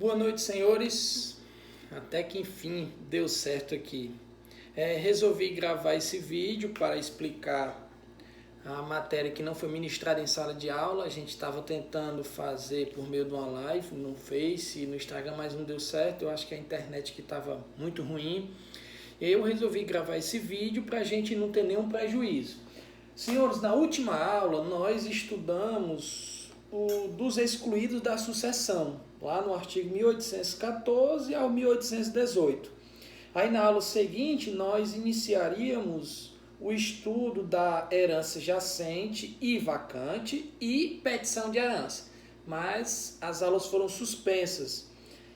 Boa noite, senhores. Até que enfim deu certo aqui. Resolvi gravar esse vídeo para explicar a matéria que não foi ministrada em sala de aula. A gente estava tentando fazer por meio de uma live no Face e no Instagram, mas não deu certo. Eu acho que a internet que estava muito ruim. Eu resolvi gravar esse vídeo para a gente não ter nenhum prejuízo. Senhores, na última aula nós estudamos o dos excluídos da sucessão, lá no artigo 1814 ao 1818. Aí na aula seguinte nós iniciaríamos o estudo da herança jacente e vacante e petição de herança, mas as aulas foram suspensas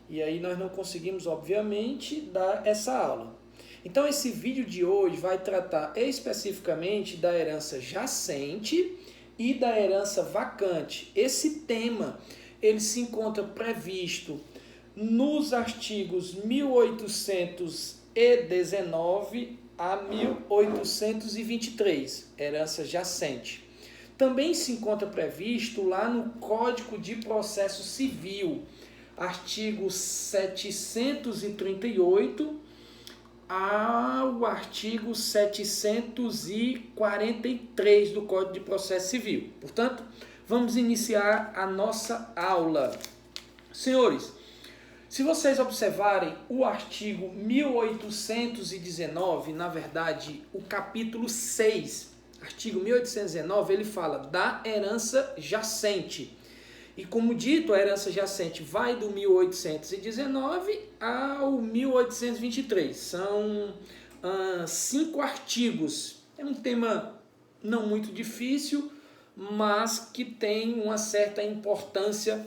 e aí nós não conseguimos, obviamente, dar essa aula. Então esse vídeo de hoje vai tratar especificamente da herança jacente e da herança vacante. Esse tema ele se encontra previsto nos artigos 1819 a 1823, herança jacente. Também se encontra previsto lá no Código de Processo Civil, artigo 738 ao artigo 743 do Código de Processo Civil. Portanto, vamos iniciar a nossa aula. Senhores, se vocês observarem o artigo 1819, na verdade, o capítulo 6, artigo 1819, ele fala da herança jacente. E como dito, a herança jacente vai do 1819 ao 1823. São 5 artigos. É um tema não muito difícil, mas que tem uma certa importância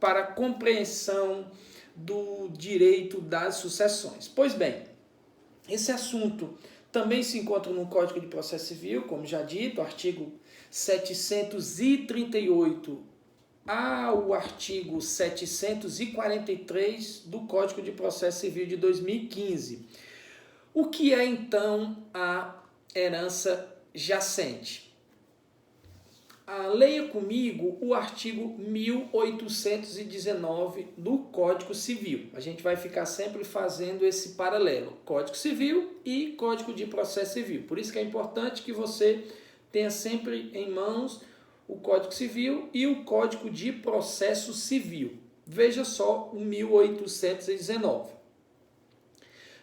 para a compreensão do direito das sucessões. Pois bem, esse assunto também se encontra no Código de Processo Civil, como já dito, artigo 738 ao artigo 743 do Código de Processo Civil de 2015. O que é, então, a herança jacente? Leia comigo o artigo 1819 do Código Civil. A gente vai ficar sempre fazendo esse paralelo, Código Civil e Código de Processo Civil. Por isso que é importante que você tenha sempre em mãos o Código Civil e o Código de Processo Civil. Veja só o 1819.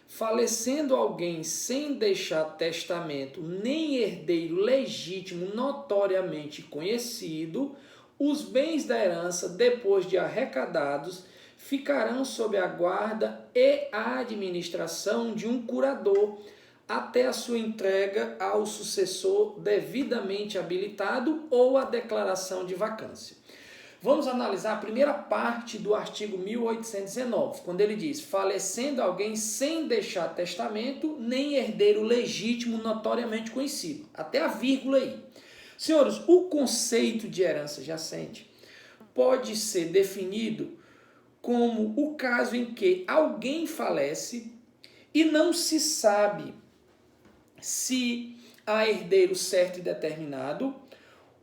Falecendo alguém sem deixar testamento nem herdeiro legítimo notoriamente conhecido, os bens da herança, depois de arrecadados, ficarão sob a guarda e a administração de um curador, até a sua entrega ao sucessor devidamente habilitado ou a declaração de vacância. Vamos analisar a primeira parte do artigo 1819, quando ele diz: falecendo alguém sem deixar testamento, nem herdeiro legítimo notoriamente conhecido. Até a vírgula aí. Senhores, o conceito de herança jacente pode ser definido como o caso em que alguém falece e não se sabe se há herdeiro certo e determinado,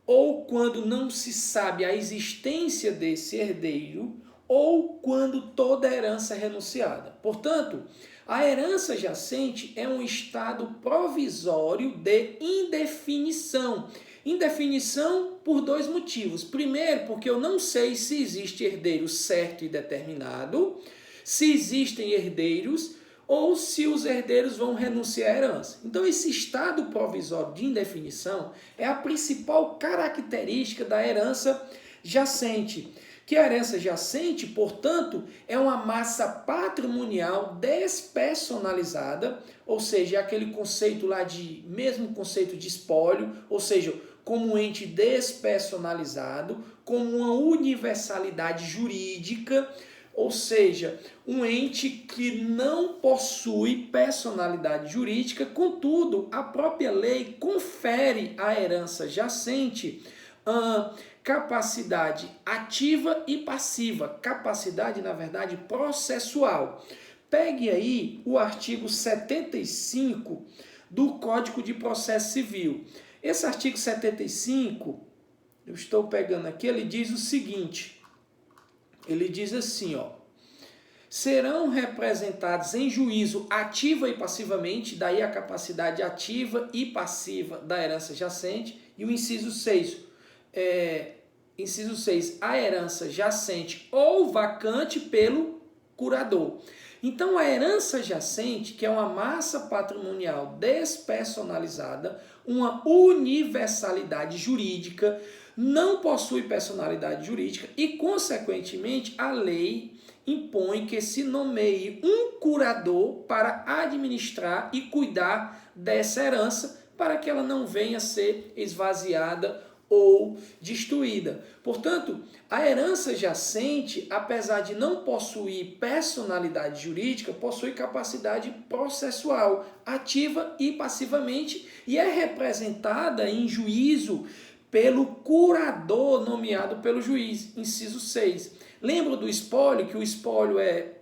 ou quando não se sabe a existência desse herdeiro, ou quando toda a herança é renunciada. Portanto, a herança jacente é um estado provisório de indefinição. Indefinição por 2 motivos. Primeiro, porque eu não sei se existe herdeiro certo e determinado, se existem herdeiros, ou se os herdeiros vão renunciar à herança. Então, esse estado provisório de indefinição é a principal característica da herança jacente. Que a herança jacente, portanto, é uma massa patrimonial despersonalizada, ou seja, é aquele conceito lá mesmo conceito de espólio, ou seja, como um ente despersonalizado, como uma universalidade jurídica, ou seja, um ente que não possui personalidade jurídica, contudo, a própria lei confere à herança jacente capacidade ativa e passiva, capacidade, na verdade, processual. Pegue aí o artigo 75 do Código de Processo Civil. Esse artigo 75, eu estou pegando aqui, ele diz o seguinte: ele diz assim, ó: serão representados em juízo ativa e passivamente, daí a capacidade ativa e passiva da herança jacente. E o inciso 6, a herança jacente ou vacante pelo curador. Então, a herança jacente, que é uma massa patrimonial despersonalizada, uma universalidade jurídica, não possui personalidade jurídica e, consequentemente, a lei impõe que se nomeie um curador para administrar e cuidar dessa herança para que ela não venha a ser esvaziada ou destruída. Portanto, a herança jacente, apesar de não possuir personalidade jurídica, possui capacidade processual, ativa e passivamente, e é representada em juízo pelo curador nomeado pelo juiz, inciso 6. Lembra do espólio, que o espólio é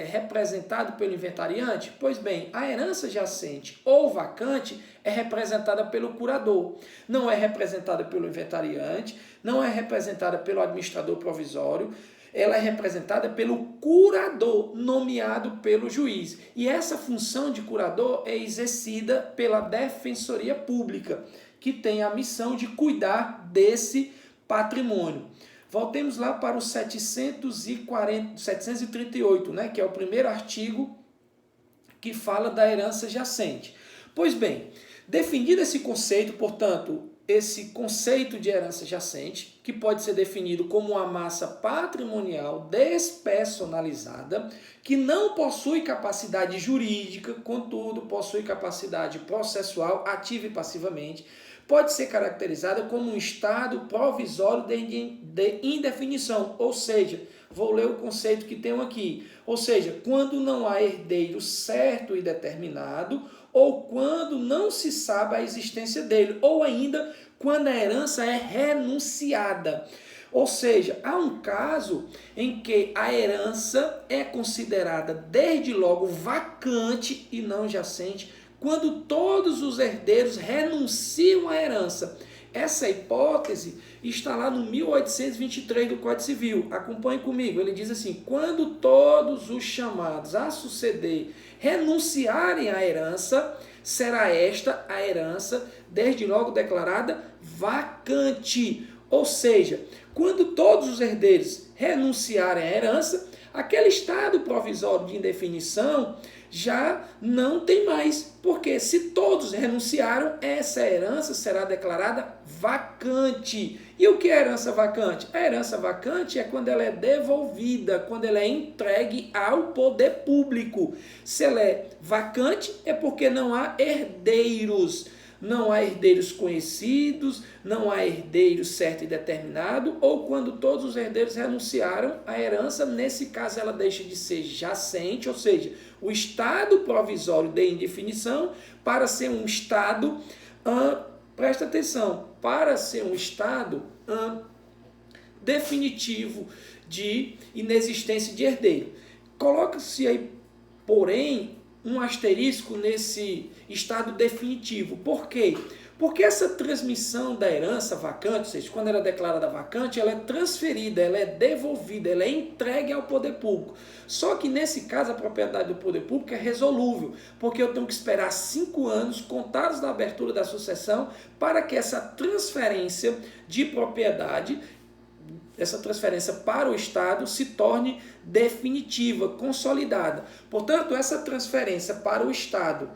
representado pelo inventariante? Pois bem, a herança jacente ou vacante é representada pelo curador. Não é representada pelo inventariante, não é representada pelo administrador provisório, ela é representada pelo curador, nomeado pelo juiz. E essa função de curador é exercida pela Defensoria Pública, que tem a missão de cuidar desse patrimônio. Voltemos lá para o 738, né, que é o primeiro artigo que fala da herança jacente. Pois bem, definido esse conceito, portanto, esse conceito de herança jacente, que pode ser definido como uma massa patrimonial despersonalizada, que não possui capacidade jurídica, contudo, possui capacidade processual, ativa e passivamente, pode ser caracterizada como um estado provisório de indefinição, ou seja, vou ler o conceito que tenho aqui, ou seja, quando não há herdeiro certo e determinado, ou quando não se sabe a existência dele, ou ainda quando a herança é renunciada. Ou seja, há um caso em que a herança é considerada desde logo vacante e não jacente, quando todos os herdeiros renunciam à herança. Essa hipótese está lá no 1823 do Código Civil. Acompanhe comigo. Ele diz assim: quando todos os chamados a suceder renunciarem à herança, será esta a herança, desde logo declarada, vacante. Ou seja, quando todos os herdeiros renunciarem à herança, aquele estado provisório de indefinição já não tem mais, porque se todos renunciaram, essa herança será declarada vacante. E o que é herança vacante? A herança vacante é quando ela é devolvida, quando ela é entregue ao poder público. Se ela é vacante, é porque não há herdeiros. Não há herdeiros conhecidos, não há herdeiro certo e determinado, ou quando todos os herdeiros renunciaram à herança, nesse caso ela deixa de ser jacente, ou seja, o estado provisório de indefinição, para ser um estado, presta atenção, para ser um estado definitivo de inexistência de herdeiro. Coloca-se aí, porém, um asterisco nesse estado definitivo. Por quê? Porque essa transmissão da herança vacante, ou seja, quando ela é declarada vacante, ela é transferida, ela é devolvida, ela é entregue ao poder público. Só que nesse caso a propriedade do poder público é resolúvel, porque eu tenho que esperar 5 anos contados da abertura da sucessão para que essa transferência de propriedade, essa transferência para o Estado se torne definitiva, consolidada. Portanto, essa transferência para o Estado,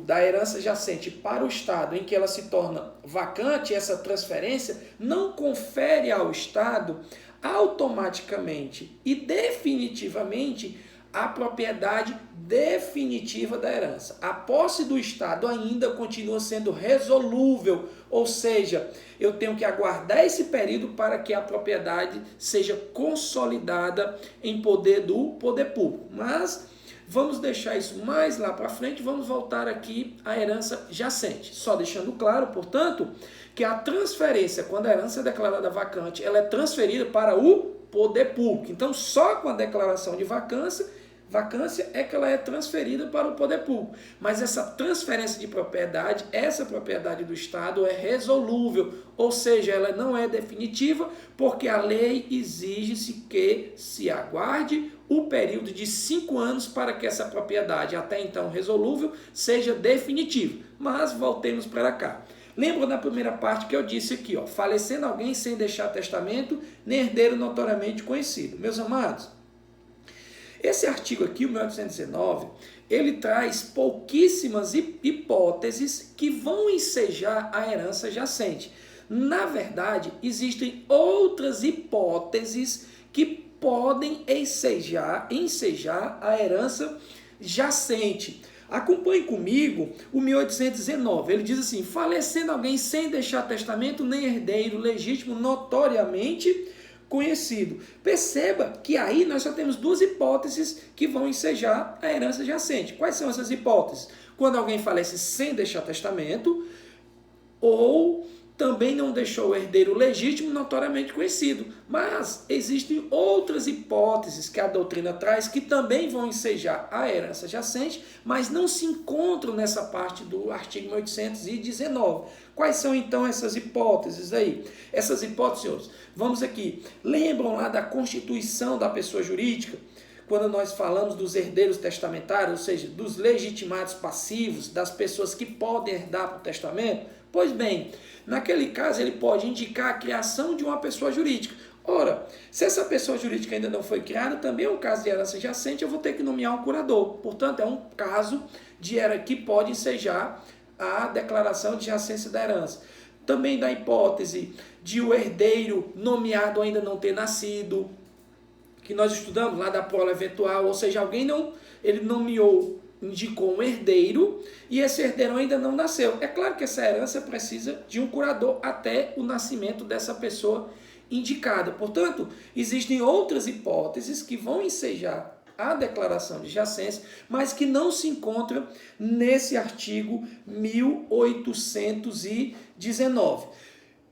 da herança jacente para o Estado, em que ela se torna vacante, essa transferência não confere ao Estado automaticamente e definitivamente a propriedade definitiva da herança. A posse do Estado ainda continua sendo resolúvel, ou seja, eu tenho que aguardar esse período para que a propriedade seja consolidada em poder do poder público. Mas vamos deixar isso mais lá para frente, vamos voltar aqui à herança jacente. Só deixando claro, portanto, que a transferência, quando a herança é declarada vacante, ela é transferida para o poder público. Então, só com a declaração de vacância, Vacância é que ela é transferida para o poder público. Mas essa transferência de propriedade, essa propriedade do Estado é resolúvel, ou seja, ela não é definitiva, porque a lei exige-se que se aguarde o período de 5 anos para que essa propriedade, até então resolúvel, seja definitiva. Mas voltemos para cá. Lembra da primeira parte que eu disse aqui, ó, falecendo alguém sem deixar testamento, nem herdeiro notoriamente conhecido. Meus amados, esse artigo aqui, o 1819, ele traz pouquíssimas hipóteses que vão ensejar a herança jacente. Na verdade, existem outras hipóteses que podem ensejar a herança jacente. Acompanhe comigo o 1819. Ele diz assim: falecendo alguém sem deixar testamento, nem herdeiro legítimo notoriamente conhecido. Perceba que aí nós só temos duas hipóteses que vão ensejar a herança jacente. Quais são essas hipóteses? Quando alguém falece sem deixar testamento, ou também não deixou o herdeiro legítimo notoriamente conhecido. Mas existem outras hipóteses que a doutrina traz que também vão ensejar a herança jacente, mas não se encontram nessa parte do artigo 1819. Quais são então essas hipóteses aí? Essas hipóteses, senhores, vamos aqui. Lembram lá da constituição da pessoa jurídica? Quando nós falamos dos herdeiros testamentários, ou seja, dos legitimados passivos, das pessoas que podem herdar por testamento? Pois bem, naquele caso ele pode indicar a criação de uma pessoa jurídica. Ora, se essa pessoa jurídica ainda não foi criada, também é um caso de herança jacente, eu vou ter que nomear um curador. Portanto, é um caso de herança que pode ensejar a declaração de jacência da herança. Também da hipótese de o herdeiro nomeado ainda não ter nascido, que nós estudamos lá da prole eventual, ou seja, ele nomeou, indicou um herdeiro e esse herdeiro ainda não nasceu. É claro que essa herança precisa de um curador até o nascimento dessa pessoa indicada. Portanto, existem outras hipóteses que vão ensejar a declaração de jacência, mas que não se encontram nesse artigo 1819.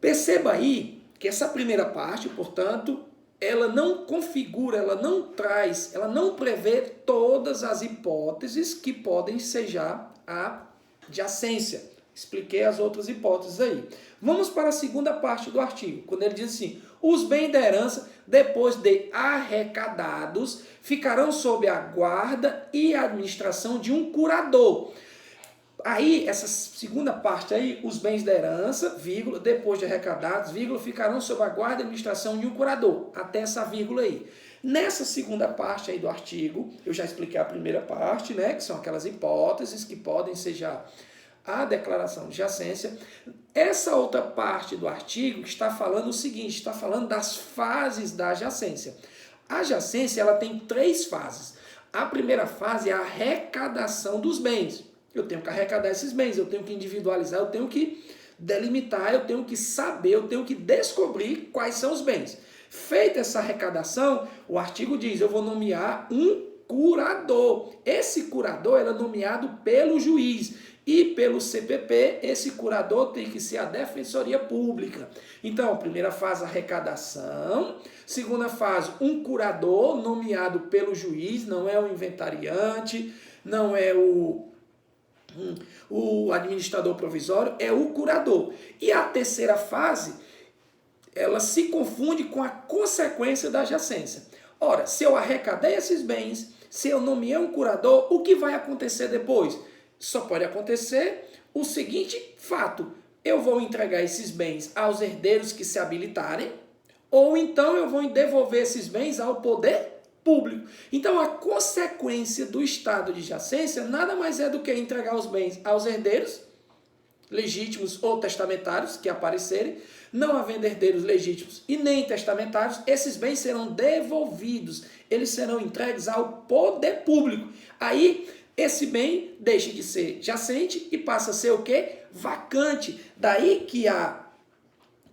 Perceba aí que essa primeira parte, portanto, ela não configura, ela não traz, ela não prevê todas as hipóteses que podem ensejar a jacência. Expliquei as outras hipóteses aí. Vamos para a segunda parte do artigo, quando ele diz assim: os bens da herança, depois de arrecadados, ficarão sob a guarda e a administração de um curador. Aí, essa segunda parte aí, os bens da herança, vírgula, depois de arrecadados, vírgula, ficarão sob a guarda e administração de um curador. Até essa vírgula aí. Nessa segunda parte aí do artigo, eu já expliquei a primeira parte, né, que são aquelas hipóteses que podem ensejar a declaração de jacência. Essa outra parte do artigo está falando o seguinte, está falando das fases da jacência. A jacência, ela tem 3 fases. A primeira fase é a arrecadação dos bens. Eu tenho que arrecadar esses bens, eu tenho que individualizar, eu tenho que delimitar, eu tenho que saber, eu tenho que descobrir quais são os bens. Feita essa arrecadação, o artigo diz, eu vou nomear um curador. Esse curador é nomeado pelo juiz e pelo CPP, esse curador tem que ser a Defensoria Pública. Então, primeira fase, arrecadação. Segunda fase, um curador nomeado pelo juiz, não é o inventariante, não é o administrador provisório, é o curador. E a terceira fase, ela se confunde com a consequência da jacência. Ora, se eu arrecadei esses bens, se eu nomeei um curador, o que vai acontecer depois? Só pode acontecer o seguinte fato: eu vou entregar esses bens aos herdeiros que se habilitarem, ou então eu vou devolver esses bens ao poder público. Então, a consequência do estado de jacência nada mais é do que entregar os bens aos herdeiros legítimos ou testamentários que aparecerem. Não havendo herdeiros legítimos e nem testamentários, esses bens serão devolvidos, eles serão entregues ao poder público. Aí, esse bem deixa de ser jacente e passa a ser o quê? Vacante. Daí que a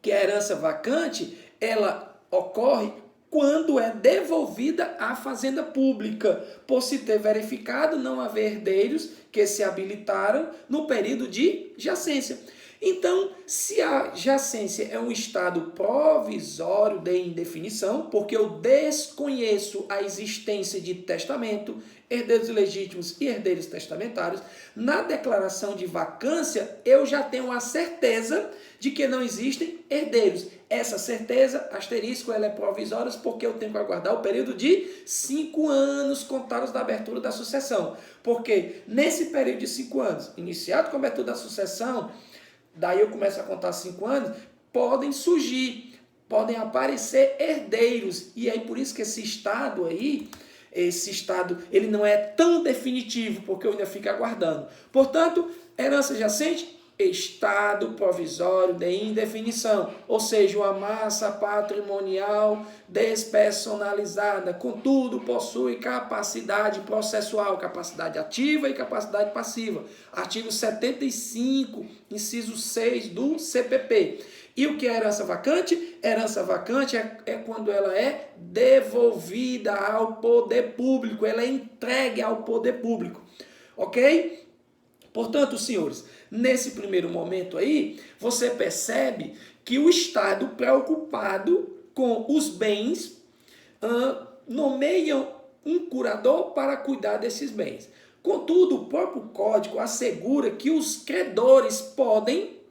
herança vacante, ela ocorre quando é devolvida à fazenda pública, por se ter verificado não haver herdeiros que se habilitaram no período de jacência. Então, se a jacência é um estado provisório de indefinição, porque eu desconheço a existência de testamento, herdeiros legítimos e herdeiros testamentários, na declaração de vacância eu já tenho a certeza de que não existem herdeiros. Essa certeza, asterisco, ela é provisória porque eu tenho que aguardar o período de 5 anos contados da abertura da sucessão. Porque nesse período de 5 anos, iniciado com a abertura da sucessão, daí eu começo a contar 5 anos, podem surgir, podem aparecer herdeiros. E aí por isso que esse estado aí, ele não é tão definitivo, porque eu ainda fico aguardando. Portanto, herança jacente, estado provisório de indefinição, ou seja, uma massa patrimonial despersonalizada, contudo possui capacidade processual, capacidade ativa e capacidade passiva. Artigo 75, inciso 6 do CPP. E o que é herança vacante? Herança vacante é quando ela é devolvida ao poder público, ela é entregue ao poder público, ok? Portanto, senhores, nesse primeiro momento aí, você percebe que o Estado, preocupado com os bens, nomeia um curador para cuidar desses bens. Contudo, o próprio Código assegura que os credores podem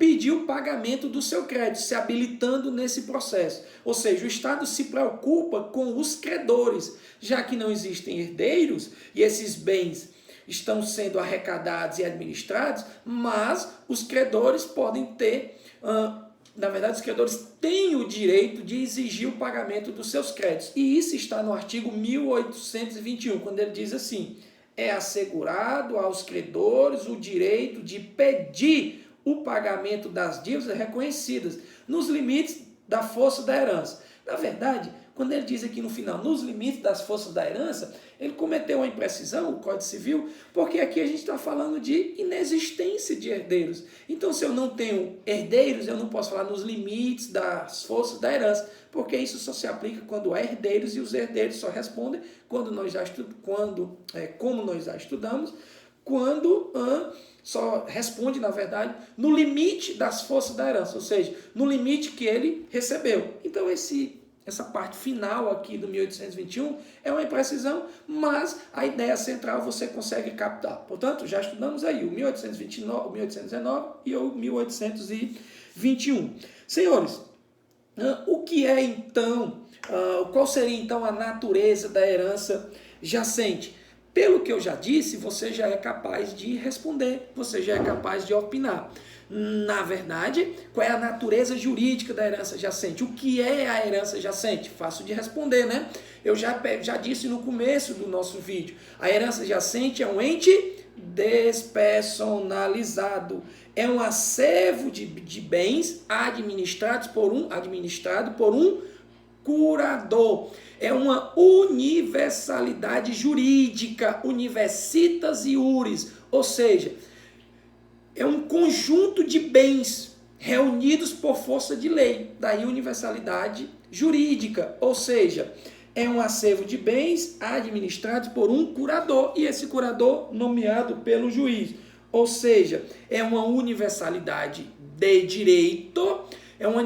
pedir o pagamento do seu crédito, se habilitando nesse processo. Ou seja, o Estado se preocupa com os credores, já que não existem herdeiros e esses bens estão sendo arrecadados e administrados, mas os credores podem ter, na verdade, os credores têm o direito de exigir o pagamento dos seus créditos. E isso está no artigo 1821, quando ele diz assim: é assegurado aos credores o direito de pedir o pagamento das dívidas reconhecidas nos limites da força da herança. Na verdade, quando ele diz aqui no final, nos limites das forças da herança, ele cometeu uma imprecisão, o Código Civil, porque aqui a gente está falando de inexistência de herdeiros. Então, se eu não tenho herdeiros, eu não posso falar nos limites das forças da herança, porque isso só se aplica quando há herdeiros, e os herdeiros só respondem quando nós já como nós já estudamos, quando só responde, na verdade, no limite das forças da herança, ou seja, no limite que ele recebeu. Então, essa parte final aqui do 1821 é uma imprecisão, mas a ideia central você consegue captar. Portanto, já estudamos aí o 1829, o 1819 e o 1821. Senhores, o que é então, qual seria então a natureza da herança jacente? Pelo que eu já disse, você já é capaz de responder, você já é capaz de opinar. Na verdade, qual é a natureza jurídica da herança jacente? O que é a herança jacente? Fácil de responder, né? Eu já disse no começo do nosso vídeo. A herança jacente é um ente despersonalizado. É um acervo de bens administrado por um curador. É uma universalidade jurídica, universitas iuris, ou seja, é um conjunto de bens reunidos por força de lei, daí universalidade jurídica, ou seja, é um acervo de bens administrados por um curador, e esse curador nomeado pelo juiz, ou seja, é uma universalidade de direito, é uma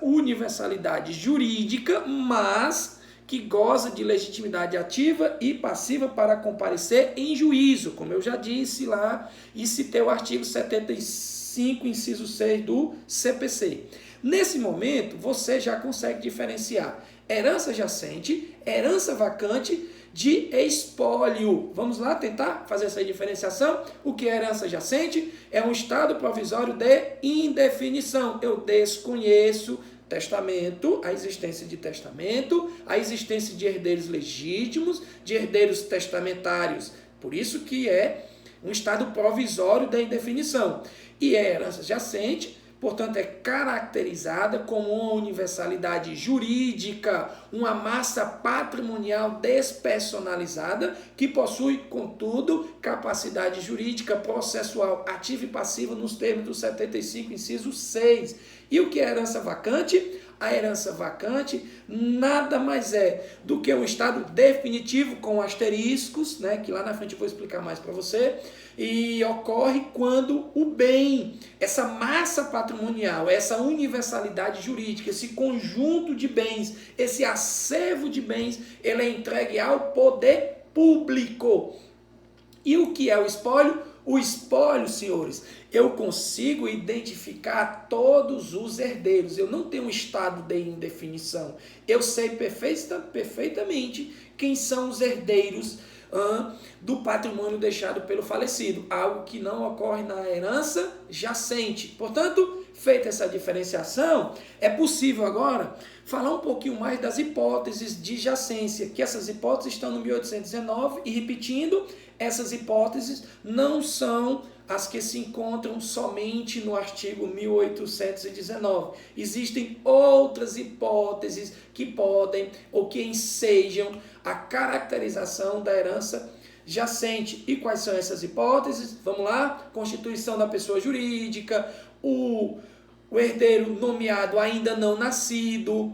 universalidade jurídica, mas que goza de legitimidade ativa e passiva para comparecer em juízo, como eu já disse lá e citei o artigo 75, inciso 6 do CPC. Nesse momento, você já consegue diferenciar herança jacente, herança vacante de espólio. Vamos lá tentar fazer essa diferenciação? O que é herança jacente? É um estado provisório de indefinição. Eu desconheço testamento, a existência de testamento, a existência de herdeiros legítimos, de herdeiros testamentários. Por isso que é um estado provisório da indefinição. E é herança jacente, portanto, é caracterizada como uma universalidade jurídica, uma massa patrimonial despersonalizada, que possui, contudo, capacidade jurídica processual ativa e passiva nos termos do 75, inciso 6. E o que é herança vacante? A herança vacante nada mais é do que um estado definitivo com asteriscos, né, que lá na frente eu vou explicar mais para você, e ocorre quando o bem, essa massa patrimonial, essa universalidade jurídica, esse conjunto de bens, esse acervo de bens, ele é entregue ao poder público. E o que é o espólio? O espólio, senhores, eu consigo identificar todos os herdeiros. Eu não tenho um estado de indefinição. Eu sei perfeitamente quem são os herdeiros do patrimônio deixado pelo falecido. Algo que não ocorre na herança jacente. Portanto, feita essa diferenciação, é possível agora falar um pouquinho mais das hipóteses de jacência, que essas hipóteses estão no 1819 e, repetindo, essas hipóteses não são as que se encontram somente no artigo 1819. Existem outras hipóteses que podem ou que ensejam a caracterização da herança jacente. E quais são essas hipóteses? Vamos lá? Constituição da pessoa jurídica, o herdeiro nomeado ainda não nascido,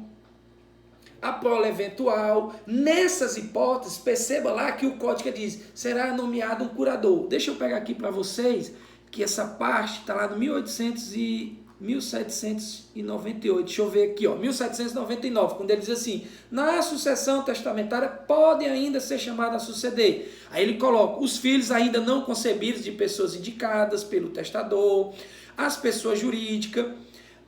a prole eventual. Nessas hipóteses, perceba lá que o código diz, será nomeado um curador. Deixa eu pegar aqui para vocês, que essa parte está lá no 1798. Deixa eu ver aqui, ó, 1799, quando ele diz assim, na sucessão testamentária pode ainda ser chamado a suceder. Aí ele coloca, os filhos ainda não concebidos de pessoas indicadas pelo testador, as pessoas jurídicas.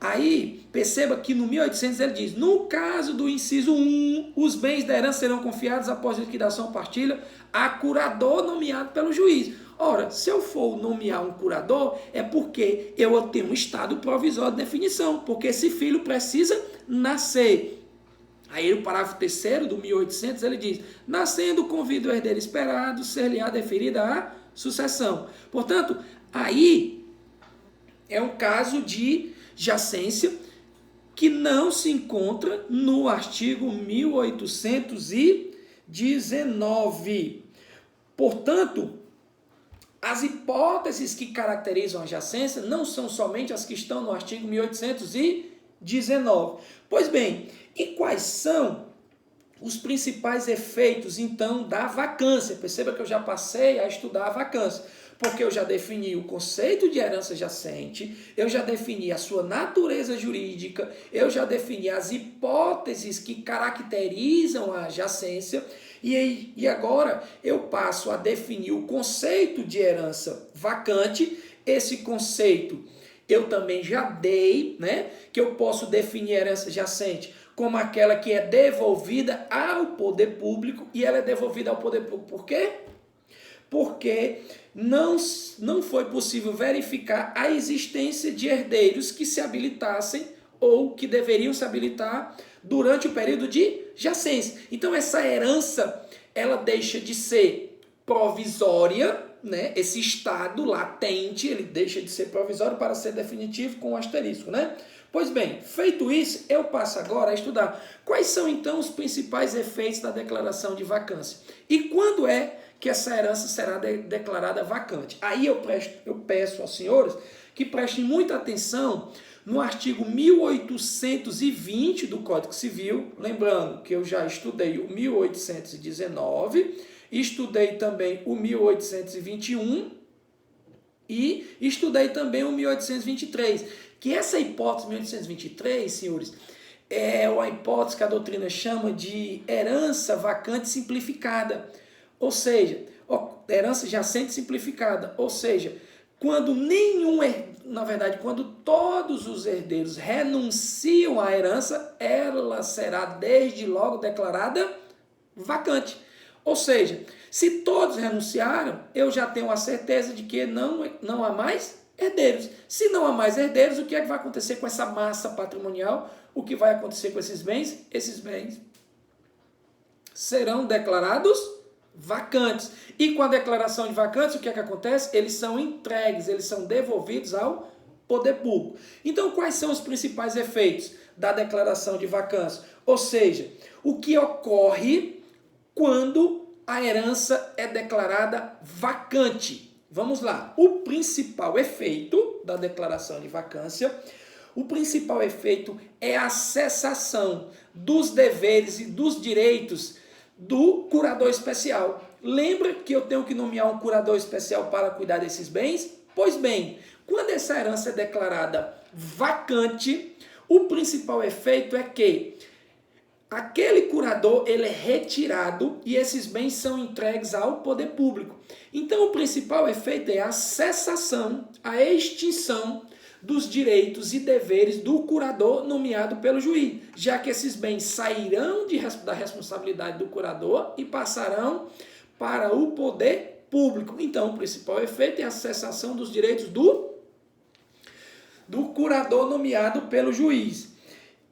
Aí, perceba que no 1800 ele diz, no caso do inciso 1, os bens da herança serão confiados após a liquidação ou partilha a curador nomeado pelo juiz. Ora, se eu for nomear um curador, é porque eu tenho um estado provisório de definição, porque esse filho precisa nascer. Aí o parágrafo 3º do 1800 ele diz, nascendo convida o herdeiro esperado, ser-lhe-á deferida a sucessão. Portanto, aí é um caso de jacência que não se encontra no artigo 1819. Portanto, as hipóteses que caracterizam a jacência não são somente as que estão no artigo 1819. Pois bem, e quais são os principais efeitos, então, da vacância? Perceba que eu já passei a estudar a vacância, porque eu já defini o conceito de herança jacente, eu já defini a sua natureza jurídica, eu já defini as hipóteses que caracterizam a jacência, e agora eu passo a definir o conceito de herança vacante. Esse conceito eu também já dei, né, que eu posso definir a herança jacente como aquela que é devolvida ao poder público, e ela é devolvida ao poder público por quê? Porque não foi possível verificar a existência de herdeiros que se habilitassem ou que deveriam se habilitar durante o período de jacência. Então essa herança, ela deixa de ser provisória, né? Esse estado latente, ele deixa de ser provisório para ser definitivo com um asterisco, né? Pois bem, feito isso, eu passo agora a estudar quais são então os principais efeitos da declaração de vacância. E quando é que essa herança será declarada vacante? Aí eu peço aos senhores que prestem muita atenção no artigo 1820 do Código Civil, lembrando que eu já estudei o 1819, estudei também o 1821 e estudei também o 1823, que essa hipótese 1823, senhores, é uma hipótese que a doutrina chama de herança vacante simplificada, ou seja, herança jacente simplificada, ou seja, quando quando todos os herdeiros renunciam à herança, ela será desde logo declarada vacante. Ou seja, se todos renunciaram, eu já tenho a certeza de que não há mais herdeiros. Se não há mais herdeiros, o que é que vai acontecer com essa massa patrimonial? O que vai acontecer com esses bens? Esses bens serão declarados vacantes. E com a declaração de vacantes, o que é que acontece? Eles são entregues, eles são devolvidos ao poder público. Então, quais são os principais efeitos da declaração de vacância? Ou seja, o que ocorre quando a herança é declarada vacante? Vamos lá. O principal efeito da declaração de vacância O principal efeito é a cessação dos deveres e dos direitos do curador especial. Lembra que eu tenho que nomear um curador especial para cuidar desses bens? Pois bem, quando essa herança é declarada vacante, o principal efeito é que aquele curador ele é retirado e esses bens são entregues ao poder público. Então, o principal efeito é a cessação, a extinção dos direitos e deveres do curador nomeado pelo juiz, já que esses bens sairão da responsabilidade do curador e passarão para o poder público. Então, o principal efeito é a cessação dos direitos do curador nomeado pelo juiz.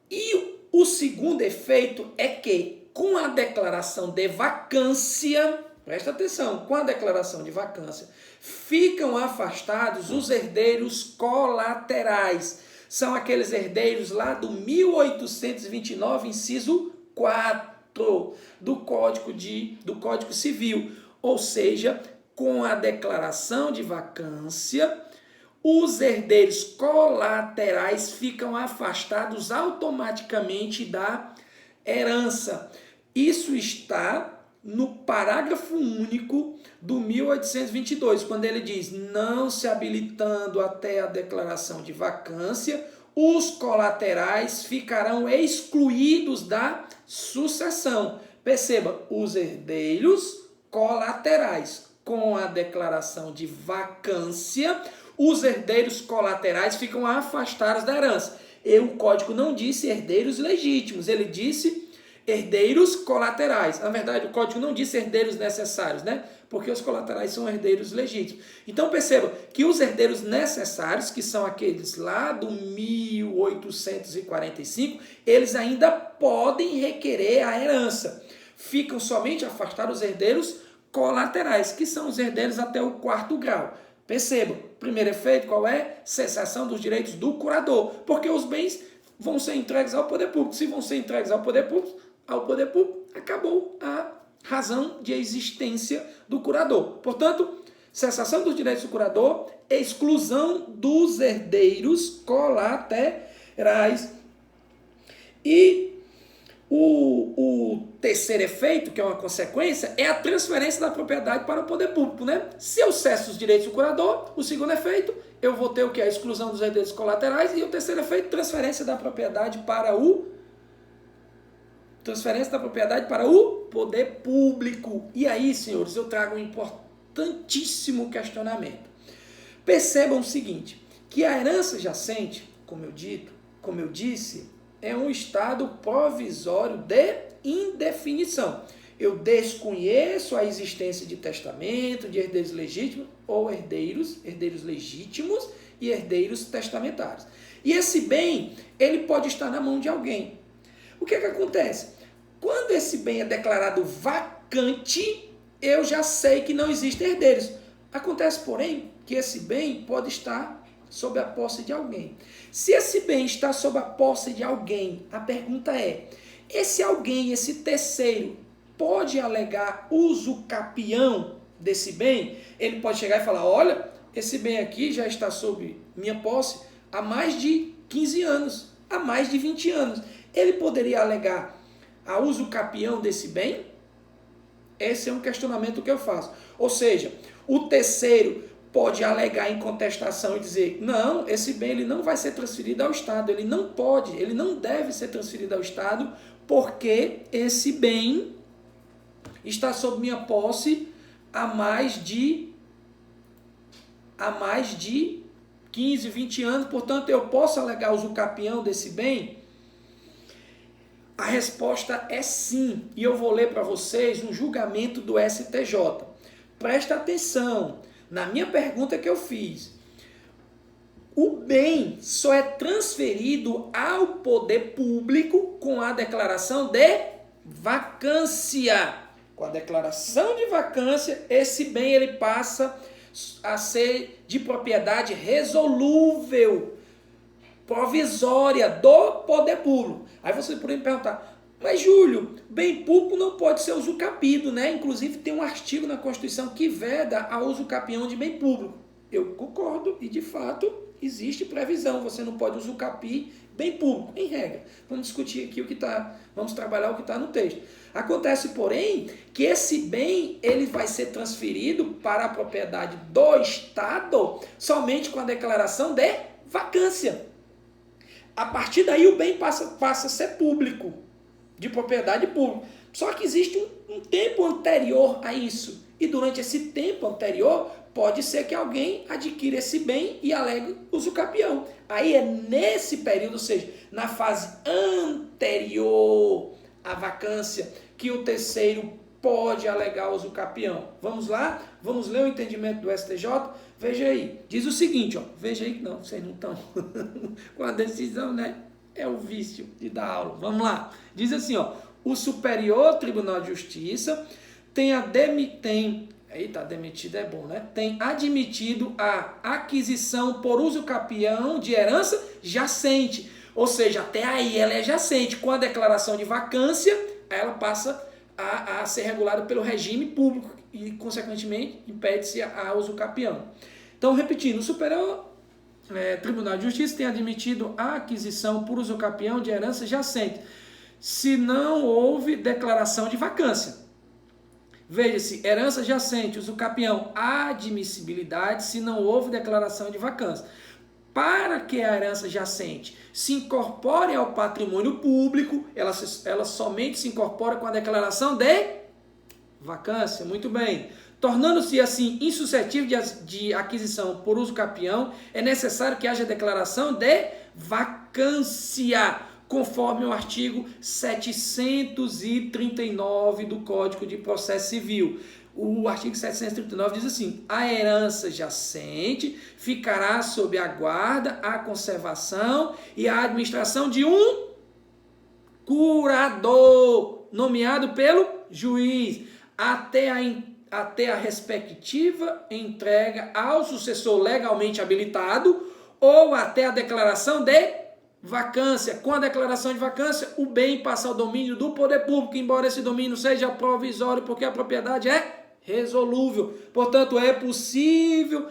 E o segundo efeito é que, com a declaração de vacância, presta atenção, com a declaração de vacância, ficam afastados os herdeiros colaterais. São aqueles herdeiros lá do 1829, inciso 4 do Código Civil. Ou seja, com a declaração de vacância, os herdeiros colaterais ficam afastados automaticamente da herança. Isso está no parágrafo único do 1822, quando ele diz: não se habilitando até a declaração de vacância, os colaterais ficarão excluídos da sucessão. Perceba, os herdeiros colaterais, com a declaração de vacância, os herdeiros colaterais ficam afastados da herança. E o código não disse herdeiros legítimos, ele disse herdeiros colaterais. Na verdade, o código não disse herdeiros necessários, né? Porque os colaterais são herdeiros legítimos. Então, perceba que os herdeiros necessários, que são aqueles lá do 1845, eles ainda podem requerer a herança. Ficam somente afastados os herdeiros colaterais, que são os herdeiros até o 4º grau. Perceba, o primeiro efeito qual é? Cessação dos direitos do curador, porque os bens vão ser entregues ao poder público. Se vão ser entregues ao poder público, acabou a razão de existência do curador. Portanto, cessação dos direitos do curador, exclusão dos herdeiros colaterais. E o terceiro efeito, que é uma consequência, é a transferência da propriedade para o poder público, né? Se eu cesso os direitos do curador, o segundo efeito, eu vou ter o que? A exclusão dos herdeiros colaterais, e o terceiro efeito, transferência da propriedade para o poder público. E aí, senhores, eu trago um importantíssimo questionamento. Percebam o seguinte, que a herança jacente, como eu disse, é um estado provisório de indefinição. Eu desconheço a existência de testamento, de herdeiros legítimos ou herdeiros legítimos e herdeiros testamentários. E esse bem, ele pode estar na mão de alguém. O que acontece? Quando esse bem é declarado vacante, eu já sei que não existem herdeiros. Acontece, porém, que esse bem pode estar sob a posse de alguém. Se esse bem está sob a posse de alguém, a pergunta é: esse alguém, esse terceiro, pode alegar uso capião desse bem? Ele pode chegar e falar: olha, esse bem aqui já está sob minha posse há mais de 15 anos, há mais de 20 anos. Ele poderia alegar a uso capião desse bem? Esse é um questionamento que eu faço. Ou seja, o terceiro pode alegar em contestação e dizer: não, esse bem ele não vai ser transferido ao Estado, ele não deve ser transferido ao Estado, porque esse bem está sob minha posse há mais de 15, 20 anos, portanto eu posso alegar uso capião desse bem? A resposta é sim, e eu vou ler para vocês um julgamento do STJ. Presta atenção na minha pergunta que eu fiz. O bem só é transferido ao poder público com a declaração de vacância. Com a declaração de vacância, esse bem ele passa a ser de propriedade resolúvel, provisória do poder público. Aí você poderia me perguntar: mas Júlio, bem público não pode ser usucapido, né? Inclusive tem um artigo na Constituição que veda a usucapião de bem público. Eu concordo e de fato existe previsão, você não pode usucapir bem público, em regra. Vamos discutir aqui vamos trabalhar o que está no texto. Acontece, porém, que esse bem ele vai ser transferido para a propriedade do Estado somente com a declaração de vacância. A partir daí o bem passa a ser público, de propriedade pública. Só que existe um tempo anterior a isso. E durante esse tempo anterior, pode ser que alguém adquira esse bem e alegue usucapião. Aí é nesse período, ou seja, na fase anterior à vacância, que o terceiro pode alegar usucapião. Vamos lá? Vamos ler o entendimento do STJ? Veja aí. Diz o seguinte, ó. Veja aí que não, vocês não estão com a decisão, né? É o vício de dar aula. Vamos lá. Diz assim, ó. O Superior Tribunal de Justiça tem demitido é bom, né? Tem admitido a aquisição por usucapião de herança jacente. Ou seja, até aí ela é jacente. Com a declaração de vacância, ela passa a ser regulada pelo regime público e, consequentemente, impede-se a usucapião. Então, repetindo, o Superior Tribunal de Justiça tem admitido a aquisição por usucapião de herança jacente, se não houve declaração de vacância. Veja-se, herança jacente, usucapião, admissibilidade, se não houve declaração de vacância. Para que a herança jacente se incorpore ao patrimônio público, ela somente se incorpora com a declaração de vacância. Muito bem. Tornando-se assim insuscetível de aquisição por usucapião, é necessário que haja declaração de vacância, conforme o artigo 739 do Código de Processo Civil. O artigo 739 diz assim: a herança jacente ficará sob a guarda, a conservação e a administração de um curador, nomeado pelo juiz, até a respectiva entrega ao sucessor legalmente habilitado ou até a declaração de vacância. Com a declaração de vacância, o bem passa ao domínio do poder público, embora esse domínio seja provisório, porque a propriedade é resolúvel. Portanto, é possível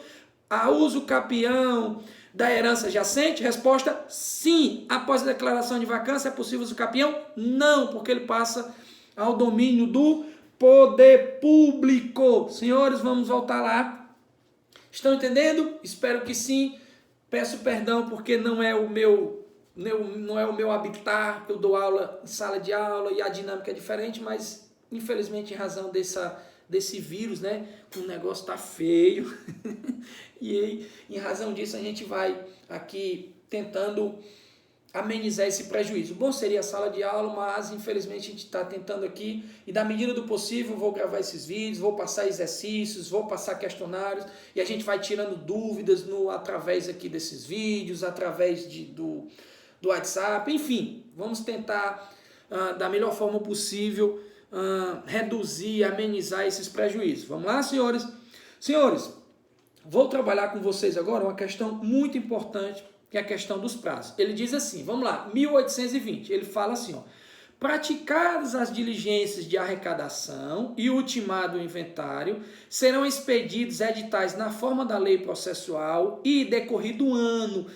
a usucapião da herança jacente? Resposta: sim. Após a declaração de vacância, é possível usucapião? Não, porque ele passa ao domínio do poder público. Senhores, vamos voltar lá. Estão entendendo? Espero que sim. Peço perdão porque não é o meu habitat. Eu dou aula em sala de aula e a dinâmica é diferente, mas infelizmente em razão desse vírus, né, o negócio tá feio. E aí, em razão disso, a gente vai aqui tentando amenizar esse prejuízo. Bom seria a sala de aula, mas infelizmente a gente está tentando aqui, e da medida do possível vou gravar esses vídeos, vou passar exercícios, vou passar questionários, e a gente vai tirando dúvidas através aqui desses vídeos, através do WhatsApp, enfim, vamos tentar da melhor forma possível reduzir, amenizar esses prejuízos. Vamos lá, senhores? Senhores, vou trabalhar com vocês agora uma questão muito importante, que é a questão dos prazos. Ele diz assim, vamos lá, 1820, ele fala assim, ó: praticadas as diligências de arrecadação e ultimado o inventário, serão expedidos editais na forma da lei processual e, decorrido o ano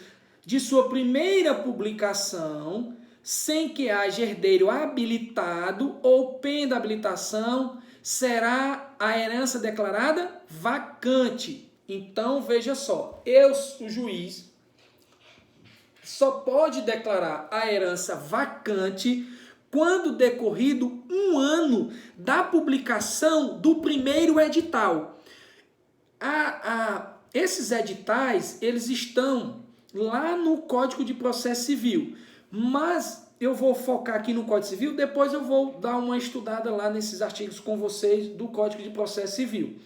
de sua primeira publicação, sem que haja herdeiro habilitado ou penda habilitação, será a herança declarada vacante. Então, veja só, o juiz, só pode declarar a herança vacante quando decorrido um ano da publicação do primeiro edital. Esses editais, eles estão lá no Código de Processo Civil, mas eu vou focar aqui no Código Civil, depois eu vou dar uma estudada lá nesses artigos com vocês do Código de Processo Civil.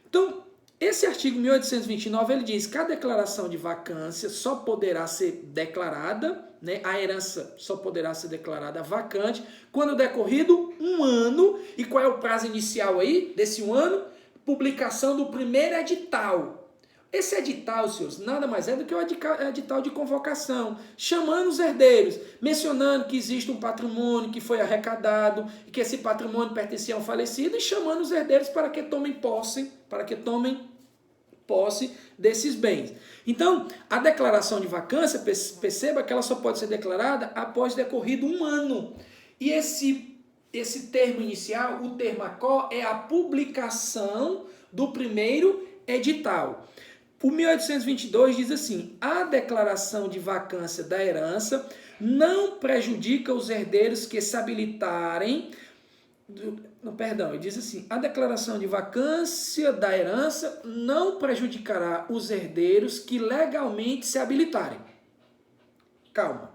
Então, esse artigo 1829, ele diz que a declaração de vacância só poderá ser declarada, né, a herança só poderá ser declarada vacante quando decorrido um ano. E qual é o prazo inicial aí desse um ano? Publicação do primeiro edital. Esse edital, senhores, nada mais é do que o edital de convocação, chamando os herdeiros, mencionando que existe um patrimônio que foi arrecadado e que esse patrimônio pertencia a um falecido, e chamando os herdeiros para que tomem posse, para que tomem posse desses bens. Então, a declaração de vacância, perceba que ela só pode ser declarada após decorrido 1 ano. E esse termo inicial, o termo ACO, é a publicação do primeiro edital. O 1822 diz assim: a declaração de vacância da herança não prejudica os herdeiros que se habilitarem. Ele diz assim: a declaração de vacância da herança não prejudicará os herdeiros que legalmente se habilitarem. Calma.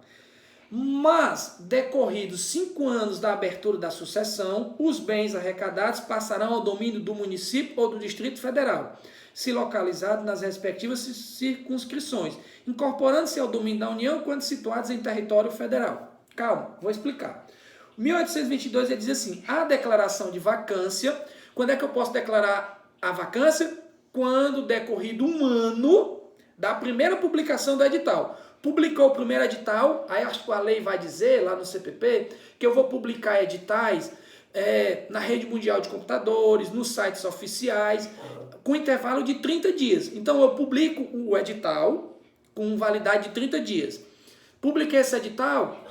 Mas, decorridos 5 anos da abertura da sucessão, os bens arrecadados passarão ao domínio do município ou do Distrito Federal, se localizado nas respectivas circunscrições, incorporando-se ao domínio da União quando situados em território federal. Calma, vou explicar. 1822 ele diz assim: a declaração de vacância, quando é que eu posso declarar a vacância? Quando decorrido 1 ano da primeira publicação do edital. Publicou o primeiro edital, aí acho que a lei vai dizer lá no CPP que eu vou publicar editais na rede mundial de computadores, nos sites oficiais, com intervalo de 30 dias. Então eu publico o edital com validade de 30 dias. Publiquei esse edital,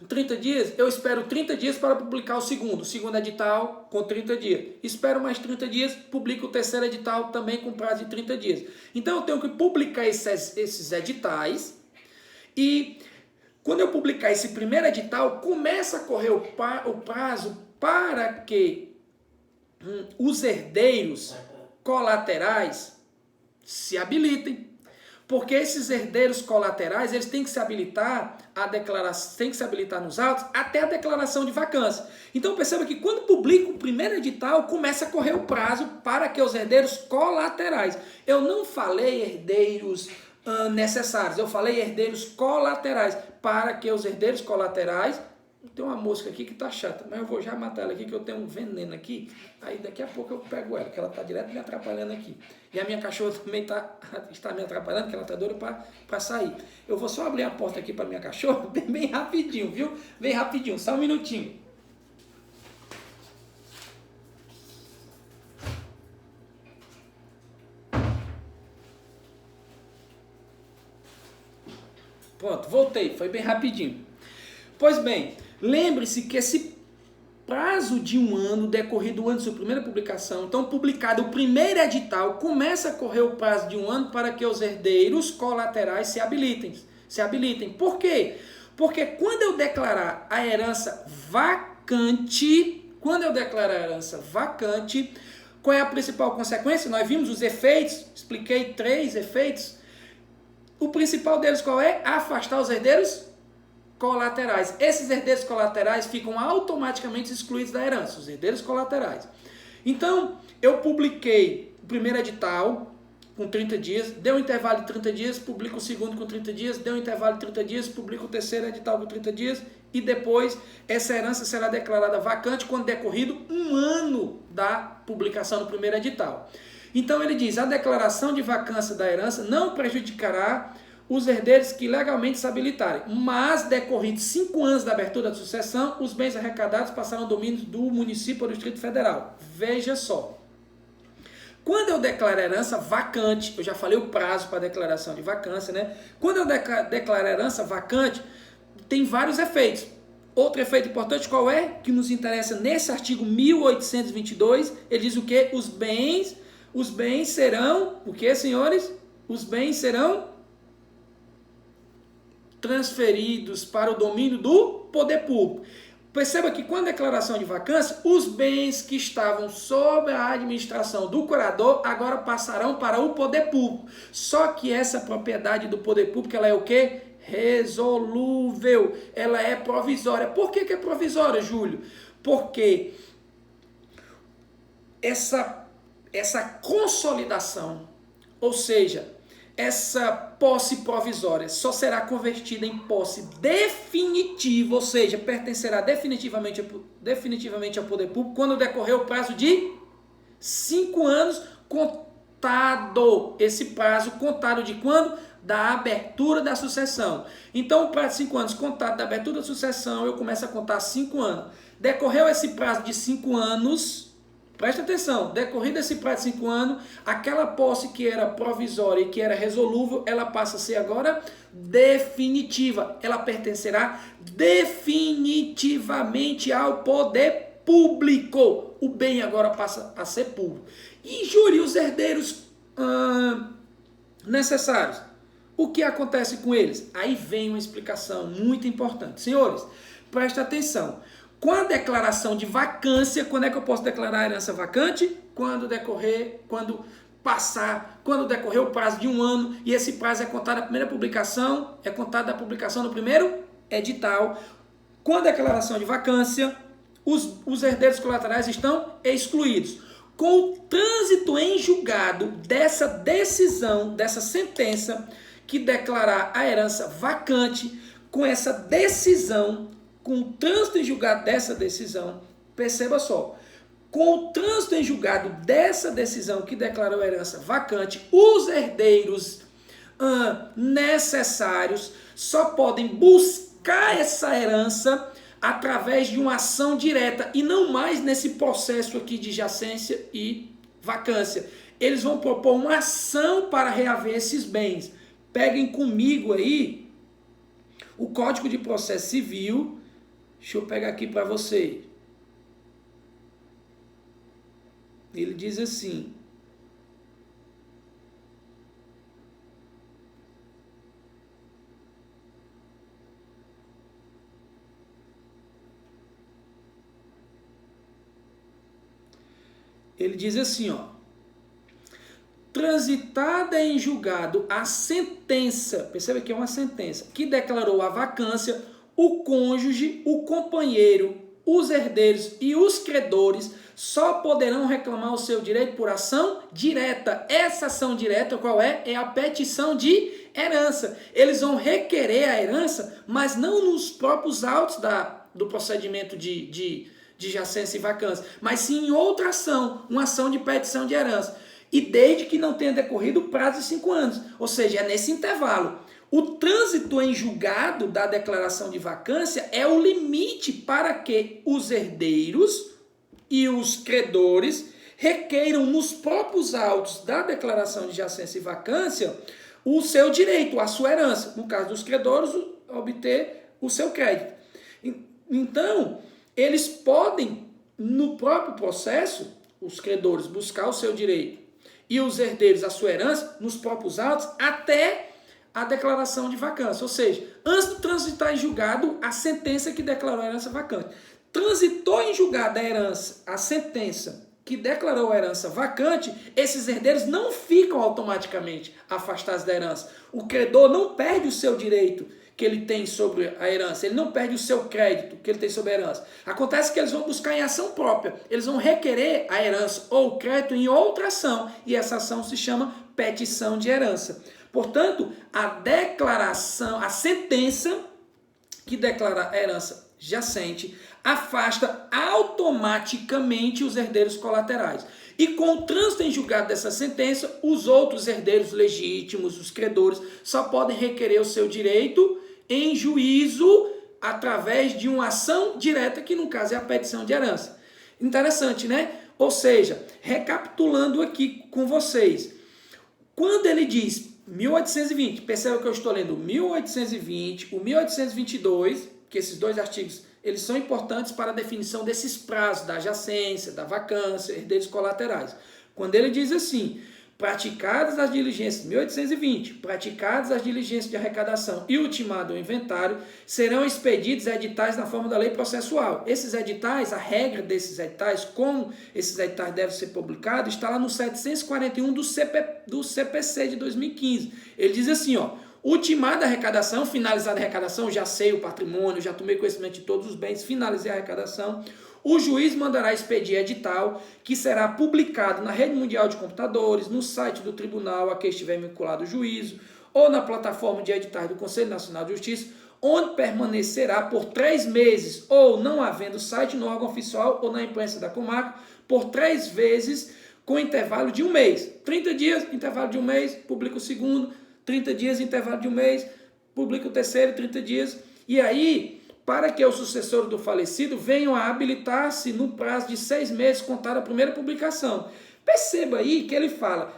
30 dias, eu espero 30 dias para publicar o segundo edital com 30 dias. Espero mais 30 dias, publico o terceiro edital também com prazo de 30 dias. Então eu tenho que publicar esses editais. E quando eu publicar esse primeiro edital, começa a correr o prazo para que os herdeiros colaterais se habilitem. Porque esses herdeiros colaterais, eles têm que se habilitar nos autos até a declaração de vacância. Então perceba que quando publico o primeiro edital, começa a correr o prazo para que os herdeiros colaterais. Eu não falei herdeiros necessários, eu falei herdeiros colaterais, para que os herdeiros colaterais... Tem uma mosca aqui que tá chata, mas eu vou já matar ela aqui, que eu tenho um veneno aqui, aí daqui a pouco eu pego ela, que ela tá direto me atrapalhando aqui. E a minha cachorra também está me atrapalhando, que ela tá doida para sair. Eu vou só abrir a porta aqui para minha cachorra, bem rapidinho, viu? Bem rapidinho, só um minutinho. Pronto, voltei, foi bem rapidinho. Pois bem, lembre-se que esse prazo de 1 ano, decorrido antes da sua primeira publicação, então publicado o primeiro edital, começa a correr o prazo de 1 ano para que os herdeiros colaterais se habilitem. Por quê? Porque quando eu declarar a herança vacante, qual é a principal consequência? Nós vimos os efeitos, expliquei 3 efeitos. O principal deles qual é? Afastar os herdeiros colaterais. Esses herdeiros colaterais ficam automaticamente excluídos da herança, os herdeiros colaterais. Então, eu publiquei o primeiro edital com 30 dias, deu um intervalo de 30 dias, publico o segundo com 30 dias, deu um intervalo de 30 dias, publico o terceiro edital com 30 dias, e depois essa herança será declarada vacante quando decorrido 1 ano da publicação do primeiro edital. Então ele diz: a declaração de vacância da herança não prejudicará os herdeiros que legalmente se habilitarem, mas decorridos 5 anos da abertura da sucessão, os bens arrecadados passarão ao domínio do município ou do Distrito Federal. Veja só. Quando eu declaro a herança vacante, eu já falei o prazo para a declaração de vacância, né? Quando eu declaro a herança vacante, tem vários efeitos. Outro efeito importante qual é? Que nos interessa nesse artigo 1822, ele diz o quê? Os bens serão, o que, senhores? Os bens serão transferidos para o domínio do poder público. Perceba que com a declaração de vacância, os bens que estavam sob a administração do curador agora passarão para o poder público. Só que essa propriedade do poder público, ela é o quê? Resolúvel. Ela é provisória. Por que é provisória, Júlio? Porque essa consolidação, ou seja, essa posse provisória só será convertida em posse definitiva, ou seja, pertencerá definitivamente ao poder público quando decorrer o prazo de 5 anos contado. Esse prazo contado de quando? Da abertura da sucessão. Então, o prazo de 5 anos contado da abertura da sucessão, eu começo a contar 5 anos. Decorreu esse prazo de 5 anos, Presta atenção, decorrido esse prazo de 5 anos, aquela posse que era provisória e que era resolúvel, ela passa a ser agora definitiva. Ela pertencerá definitivamente ao poder público. O bem agora passa a ser público. E júri, os herdeiros necessários. O que acontece com eles? Aí vem uma explicação muito importante. Senhores, presta atenção. Com a declaração de vacância, quando é que eu posso declarar a herança vacante? Quando decorrer o prazo de 1 ano, e esse prazo é contado da primeira publicação, é contado da publicação do primeiro edital. Com a declaração de vacância, os herdeiros colaterais estão excluídos. Com o trânsito em julgado dessa decisão, dessa sentença, que declarar a herança vacante, com essa decisão, com o trânsito em julgado dessa decisão, perceba só, com o trânsito em julgado dessa decisão que declarou a herança vacante, os herdeiros necessários só podem buscar essa herança através de uma ação direta e não mais nesse processo aqui de jacência e vacância. Eles vão propor uma ação para reaver esses bens. Peguem comigo aí o Código de Processo Civil. Deixa eu pegar aqui para você. Ele diz assim: ó, transitada em julgado a sentença, perceba que é uma sentença, que declarou a vacância, o cônjuge, o companheiro, os herdeiros e os credores só poderão reclamar o seu direito por ação direta. Essa ação direta qual é? É a petição de herança. Eles vão requerer a herança, mas não nos próprios autos do procedimento de jacência e vacância, mas sim em outra ação, uma ação de petição de herança. E desde que não tenha decorrido o prazo de 5 anos. Ou seja, é nesse intervalo. O trânsito em julgado da declaração de vacância é o limite para que os herdeiros e os credores requeiram nos próprios autos da declaração de jacência e vacância o seu direito, a sua herança. No caso dos credores, obter o seu crédito. Então, eles podem, no próprio processo, os credores buscar o seu direito e os herdeiros a sua herança nos próprios autos até a declaração de vacância. Ou seja, antes de transitar em julgado a sentença que declarou a herança vacante. Transitou em julgado a herança, a sentença que declarou a herança vacante, esses herdeiros não ficam automaticamente afastados da herança. O credor não perde o seu direito que ele tem sobre a herança, ele não perde o seu crédito que ele tem sobre a herança. Acontece que eles vão buscar em ação própria, eles vão requerer a herança ou o crédito em outra ação, e essa ação se chama petição de herança. Portanto, a declaração, a sentença que declara a herança jacente afasta automaticamente os herdeiros colaterais. E com o trânsito em julgado dessa sentença, os outros herdeiros legítimos, os credores, só podem requerer o seu direito em juízo através de uma ação direta, que no caso é a petição de herança. Interessante, né? Ou seja, recapitulando aqui com vocês, quando ele diz 1820, perceba que eu estou lendo o 1820, o 1822, que esses dois artigos eles são importantes para a definição desses prazos, da jacência, da vacância, herdeiros colaterais. Quando ele diz assim, praticadas as diligências, 1820, praticadas as diligências de arrecadação e ultimado o inventário, serão expedidos editais na forma da lei processual. Esses editais, a regra desses editais, como esses editais devem ser publicados, está lá no 741 do CPC de 2015. Ele diz assim, ó, ultimada a arrecadação, finalizada a arrecadação, já sei o patrimônio, já tomei conhecimento de todos os bens, finalizei a arrecadação, o juiz mandará expedir edital, que será publicado na rede mundial de computadores, no site do tribunal a que estiver vinculado o juízo, ou na plataforma de editais do Conselho Nacional de Justiça, onde permanecerá por 3 meses, ou não havendo site no órgão oficial ou na imprensa da comarca, por 3 vezes, com intervalo de 1 mês. 30 dias, intervalo de 1 mês, publica o segundo, 30 dias, intervalo de 1 mês, publica o terceiro, 30 dias. E aí, para que o sucessor do falecido venha a habilitar-se no prazo de 6 meses contada a primeira publicação. Perceba aí que ele fala,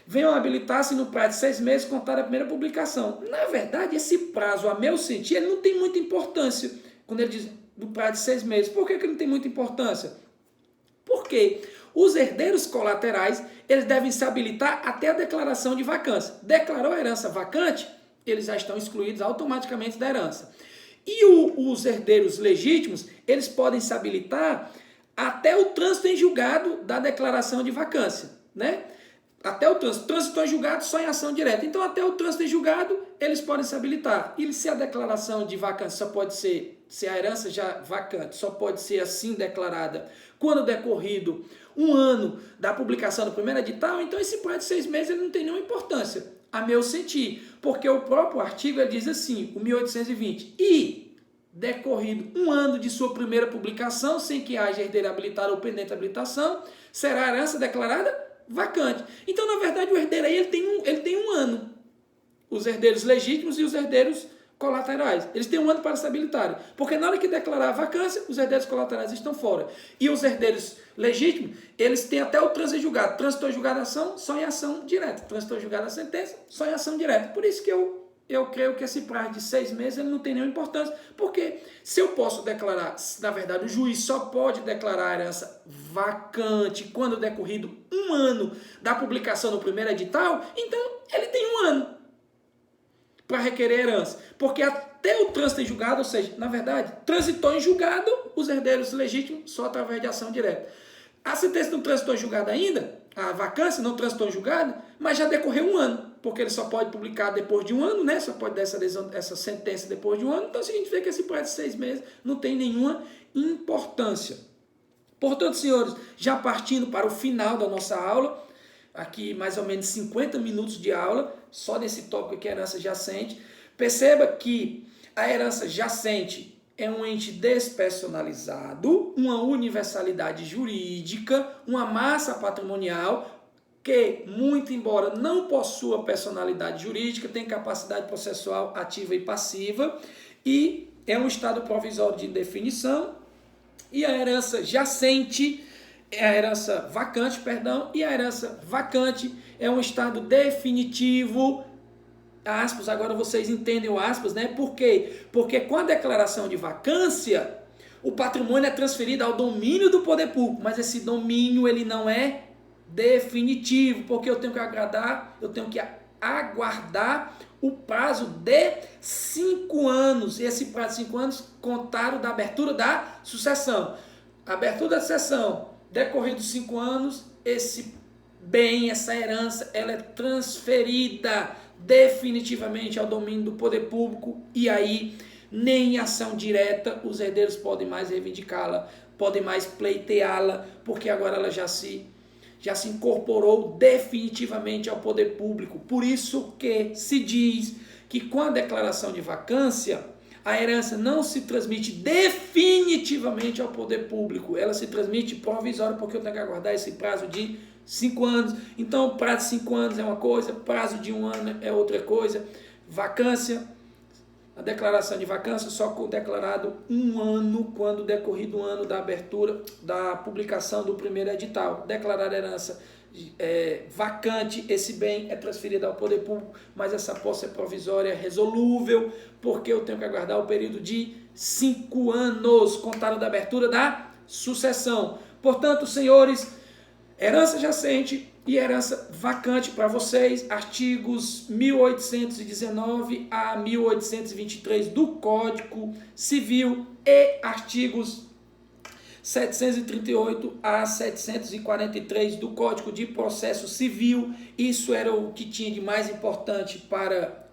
venham a habilitar-se no prazo de 6 meses contada a primeira publicação. Na verdade, esse prazo, a meu sentir, ele não tem muita importância, quando ele diz do prazo de 6 meses. Por que ele não tem muita importância? Porque os herdeiros colaterais, eles devem se habilitar até a declaração de vacância. Declarou a herança vacante, eles já estão excluídos automaticamente da herança. E os herdeiros legítimos, eles podem se habilitar até o trânsito em julgado da declaração de vacância, né? Até o trânsito em julgado só em ação direta. Então, até o trânsito em julgado, eles podem se habilitar. E se a declaração de vacância só pode ser, se a herança já vacante, só pode ser assim declarada quando decorrido 1 ano da publicação do primeiro edital, então esse prazo de 6 meses ele não tem nenhuma importância, a meu sentir, porque o próprio artigo ele diz assim, o 1820, e decorrido 1 ano de sua primeira publicação, sem que haja herdeiro habilitado ou pendente de habilitação, será a herança declarada vacante. Então, na verdade, o herdeiro aí ele tem um ano. Os herdeiros legítimos e os herdeiros colaterais. Eles têm 1 ano para se habilitarem. Porque na hora que declarar a vacância, os herdeiros colaterais estão fora. E os herdeiros legítimos, eles têm até o trânsito em julgado. Trânsito em julgado a ação, só em ação direta. Trânsito em julgado a sentença, só em ação direta. Por isso que eu creio que esse prazo de 6 meses ele não tem nenhuma importância, porque se eu posso declarar, na verdade o juiz só pode declarar a herança vacante quando decorrido 1 ano da publicação do primeiro edital, então ele tem 1 ano para requerer herança, porque até o trânsito em julgado, ou seja, na verdade, transitou em julgado os herdeiros legítimos só através de ação direta. A sentença não transitou em julgado ainda, a vacância não transitou em julgado, mas já decorreu 1 ano, porque ele só pode publicar depois de 1 ano, né? Só pode dar essa sentença depois de 1 ano, então significa que esse prazo de 6 meses não tem nenhuma importância. Portanto, senhores, já partindo para o final da nossa aula, aqui mais ou menos 50 minutos de aula, só nesse tópico aqui, a herança jacente, perceba que a herança jacente é um ente despersonalizado, uma universalidade jurídica, uma massa patrimonial que, muito embora não possua personalidade jurídica, tem capacidade processual ativa e passiva, e é um estado provisório de indefinição, e a herança jacente é a herança vacante, e a herança vacante é um estado definitivo, aspas, agora vocês entendem o aspas, né? Por quê? Porque com a declaração de vacância, o patrimônio é transferido ao domínio do poder público, mas esse domínio ele não é definitivo, porque eu tenho que aguardar o prazo de 5 anos, e esse prazo de 5 anos contaram da abertura da sucessão. A abertura da sucessão, decorridos 5 anos, esse bem, essa herança, ela é transferida definitivamente ao domínio do poder público, e aí nem em ação direta os herdeiros podem mais reivindicá-la, podem mais pleiteá-la, porque agora ela já se incorporou definitivamente ao poder público. Por isso que se diz que com a declaração de vacância, a herança não se transmite definitivamente ao poder público, ela se transmite provisório, porque eu tenho que aguardar esse prazo de 5 anos. Então, o prazo de 5 anos é uma coisa, prazo de 1 ano é outra coisa. Vacância, a declaração de vacância só declarado 1 ano, quando decorrido 1 ano da abertura, da publicação do primeiro edital. Declarar herança vacante, esse bem é transferido ao poder público, mas essa posse é provisória, resolúvel, porque eu tenho que aguardar o período de 5 anos, contado da abertura da sucessão. Portanto, senhores, herança jacente e herança vacante para vocês, artigos 1819 a 1823 do Código Civil e artigos 738 a 743 do Código de Processo Civil. Isso era o que tinha de mais importante para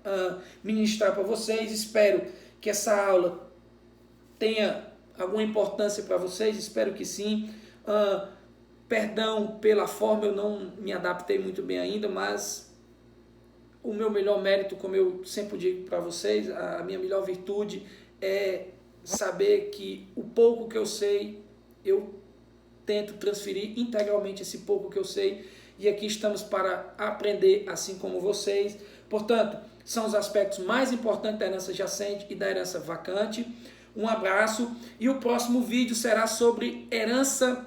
ministrar para vocês. Espero que essa aula tenha alguma importância para vocês, espero que sim. Perdão pela forma, eu não me adaptei muito bem ainda, mas o meu melhor mérito, como eu sempre digo para vocês, a minha melhor virtude é saber que o pouco que eu sei, eu tento transferir integralmente esse pouco que eu sei, e aqui estamos para aprender assim como vocês. Portanto, são os aspectos mais importantes da herança jacente e da herança vacante. Um abraço e o próximo vídeo será sobre herança,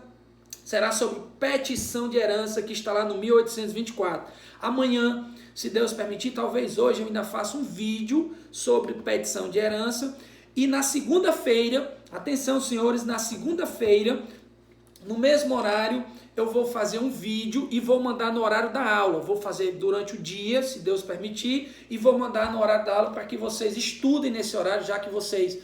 será sobre petição de herança, que está lá no 1824. Amanhã, se Deus permitir, talvez hoje eu ainda faça um vídeo sobre petição de herança. E na segunda-feira, atenção senhores, na segunda-feira, no mesmo horário, eu vou fazer um vídeo e vou mandar no horário da aula. Vou fazer durante o dia, se Deus permitir, e vou mandar no horário da aula para que vocês estudem nesse horário, já que vocês,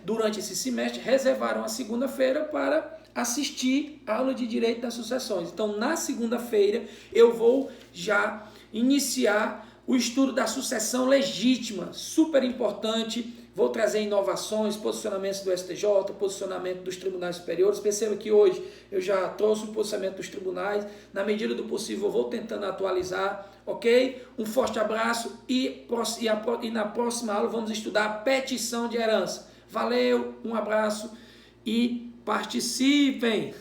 durante esse semestre, reservaram a segunda-feira para assistir a aula de Direito das Sucessões. Então, na segunda-feira, eu vou já iniciar o estudo da sucessão legítima, super importante. Vou trazer inovações, posicionamentos do STJ, posicionamento dos tribunais superiores. Perceba que hoje eu já trouxe o posicionamento dos tribunais. Na medida do possível, eu vou tentando atualizar, ok? Um forte abraço e na próxima aula vamos estudar a petição de herança. Valeu, um abraço e participem!